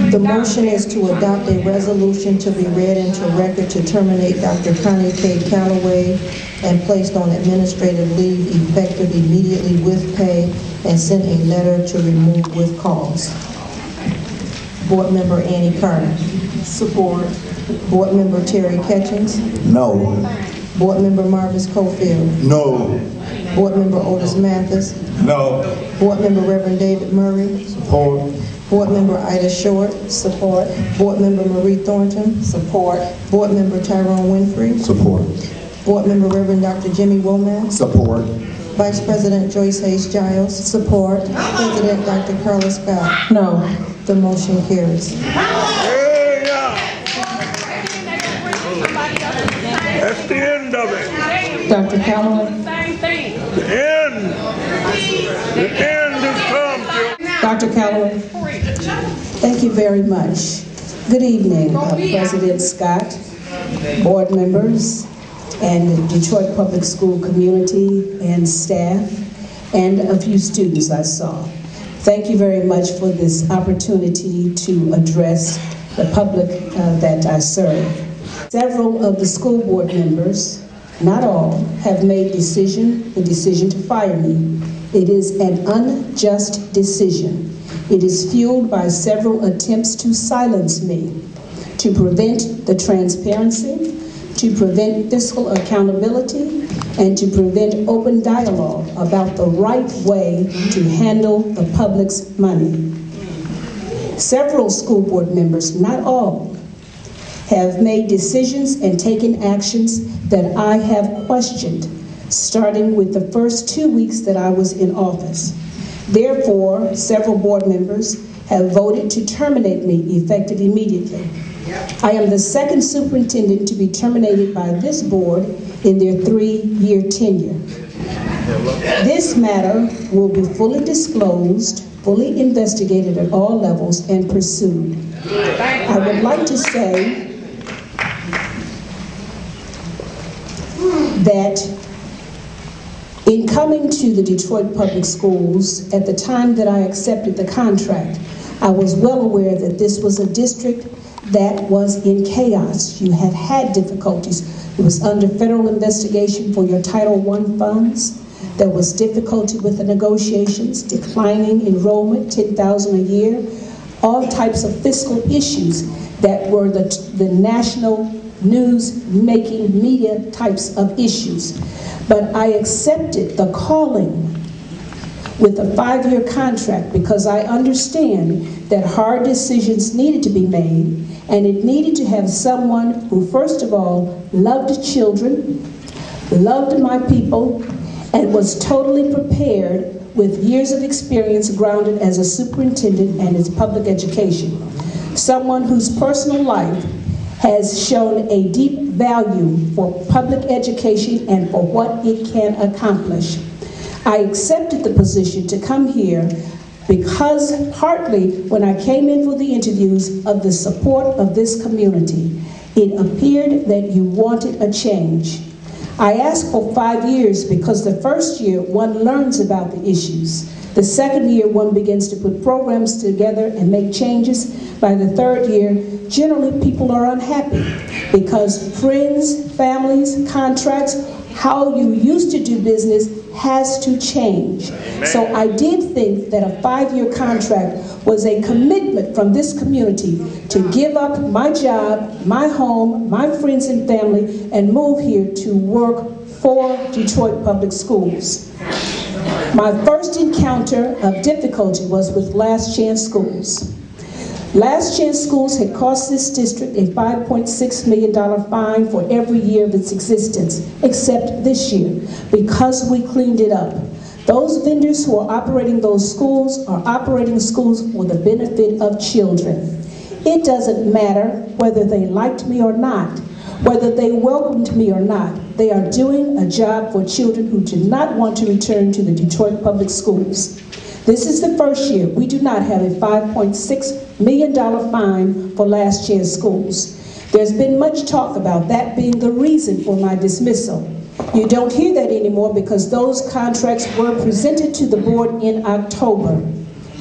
The motion is to adopt a resolution to be read into record to terminate Dr. Connie Calloway and placed on administrative leave effective immediately with pay, and send a letter to remove with cause. Board Member Annie Carter. Support. Board Member Terry Catchings. No. Board Member Marvis Cofield. No. Board Member Otis Mathis. No. Board Member Reverend David Murray. Support. Board Member Ida Short. Support. Board Member Marie Thornton. Support. Board Member Tyrone Winfrey. Support. Board Member Reverend Dr. Jimmy Womack. Support. Vice President Joyce Hayes Giles. Support. President Dr. Carla Scott. No. The motion carries. That's the end of it. Dr. Calloway. Same thing. The end. The end has come. Dr. Calloway. Thank you very much. Good evening, President Scott, board members, and the Detroit Public School community and staff, and a few students I saw. Thank you very much for this opportunity to address the public that I serve. Several of the school board members, not all, have made the decision to fire me. It is an unjust decision. It is fueled by several attempts to silence me, to prevent the transparency, to prevent fiscal accountability, and to prevent open dialogue about the right way to handle the public's money. Several school board members, not all, have made decisions and taken actions that I have questioned, starting with the first 2 weeks that I was in office. Therefore, several board members have voted to terminate me effective immediately. I am the second superintendent to be terminated by this board in their 3-year tenure. This matter will be fully disclosed, fully investigated at all levels, and pursued. I would like to say that in coming to the Detroit Public Schools, at the time that I accepted the contract, I was well aware that this was a district that was in chaos. You have had difficulties. It was under federal investigation for your Title I funds. There was difficulty with the negotiations, declining enrollment, 10,000 a year, all types of fiscal issues that were the national news-making media types of issues. But I accepted the calling with a 5-year contract because I understand that hard decisions needed to be made, and it needed to have someone who, first of all, loved children, loved my people, and was totally prepared with years of experience grounded as a superintendent and its public education. Someone whose personal life has shown a deep value for public education and for what it can accomplish. I accepted the position to come here because partly when I came in for the interviews of the support of this community, it appeared that you wanted a change. I asked for 5 years because the first year one learns about the issues. The second year one begins to put programs together and make changes. By the third year, generally people are unhappy because friends, families, contracts, how you used to do business has to change. Amen. So I did think that a 5-year contract was a commitment from this community to give up my job, my home, my friends and family, and move here to work for Detroit Public Schools. My first encounter of difficulty was with Last Chance Schools. Last Chance Schools had cost this district a $5.6 million fine for every year of its existence, except this year, because we cleaned it up. Those vendors who are operating those schools are operating schools for the benefit of children. It doesn't matter whether they liked me or not, whether they welcomed me or not. They are doing a job for children who do not want to return to the Detroit Public Schools. This is the first year we do not have a $5.6 million fine for Last Chance Schools. There's been much talk about that being the reason for my dismissal. You don't hear that anymore because those contracts were presented to the board in October,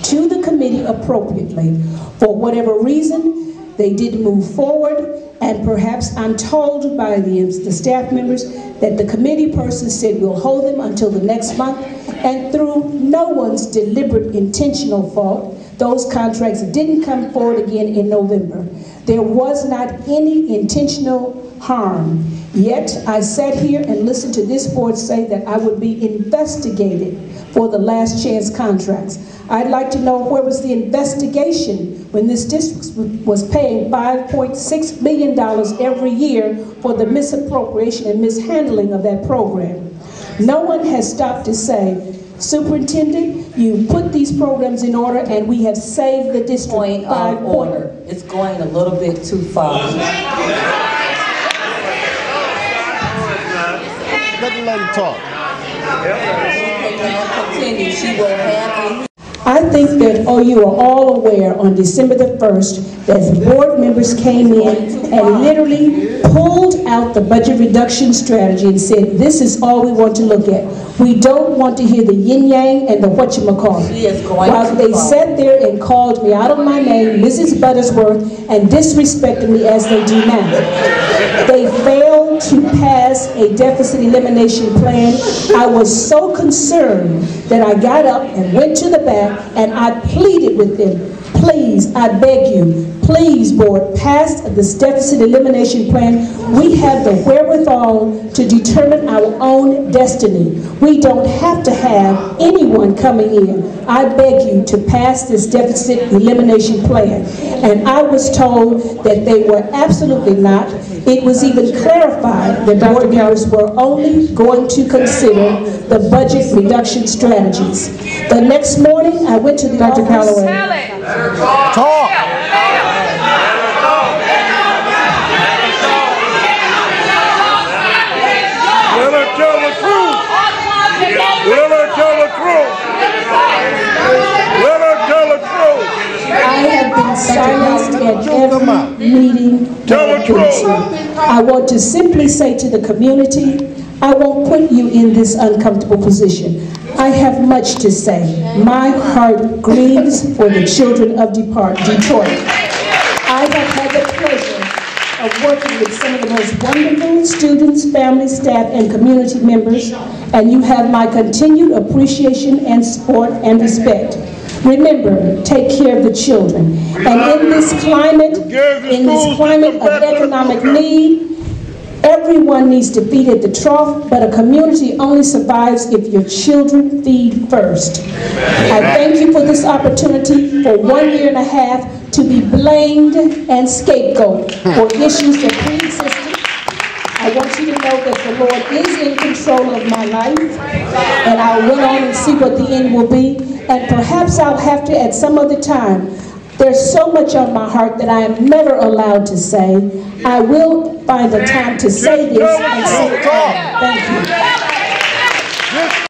to the committee appropriately. For whatever reason, they didn't move forward, and perhaps I'm told by the staff members that the committee person said we'll hold them until the next month, and through no one's deliberate intentional fault, those contracts didn't come forward again in November. There was not any intentional harm. Yet I sat here and listened to this board say that I would be investigated for the last chance contracts. I'd like to know where was the investigation when this district was paying $5.6 million every year for the misappropriation and mishandling of that program. No one has stopped to say, Superintendent, you put these programs in order and we have saved the district. Point of order. It's going a little bit too far. Let the lady talk. Continue. She will have I think that you are all aware on December the 1st that board members came in and literally pulled out the budget reduction strategy and said, this is all we want to look at. We don't want to hear the yin-yang and the whatchamacallit. While they sat there and called me out of my name, Mrs. Buttersworth, and disrespected me as they do now. They failed to pass a deficit elimination plan. I was so concerned that I got up and went to the back and I pleaded with them, please, I beg you, please, board, pass this deficit elimination plan. We have the wherewithal to determine our own destiny. We don't have to have anyone coming in. I beg you to pass this deficit elimination plan. And I was told that they were absolutely not. It was even clarified that board members were only going to consider the budget reduction strategies. The next morning, I went to the Dr. Calloway. Talk. Let her tell the truth. Let her tell the truth. Let her tell the truth. I have been silenced at every meeting that I've been to. I want to simply say to the community, I won't put you in this uncomfortable position. I have much to say. My heart grieves for the children of Detroit. I have had the pleasure of working with some of the most wonderful students, families, staff, and community members, and you have my continued appreciation and support and respect. Remember, take care of the children. And in this climate of economic need, everyone needs to feed at the trough, but a community only survives if your children feed first. I thank you for this opportunity for 1 year and a half to be blamed and scapegoat for issues that pre-existed. I want you to know that the Lord is in control of my life, and I'll run on and see what the end will be, and perhaps I'll have to at some other time. There's so much on my heart that I am never allowed to say. I will find a time to say this and say it all. Thank you.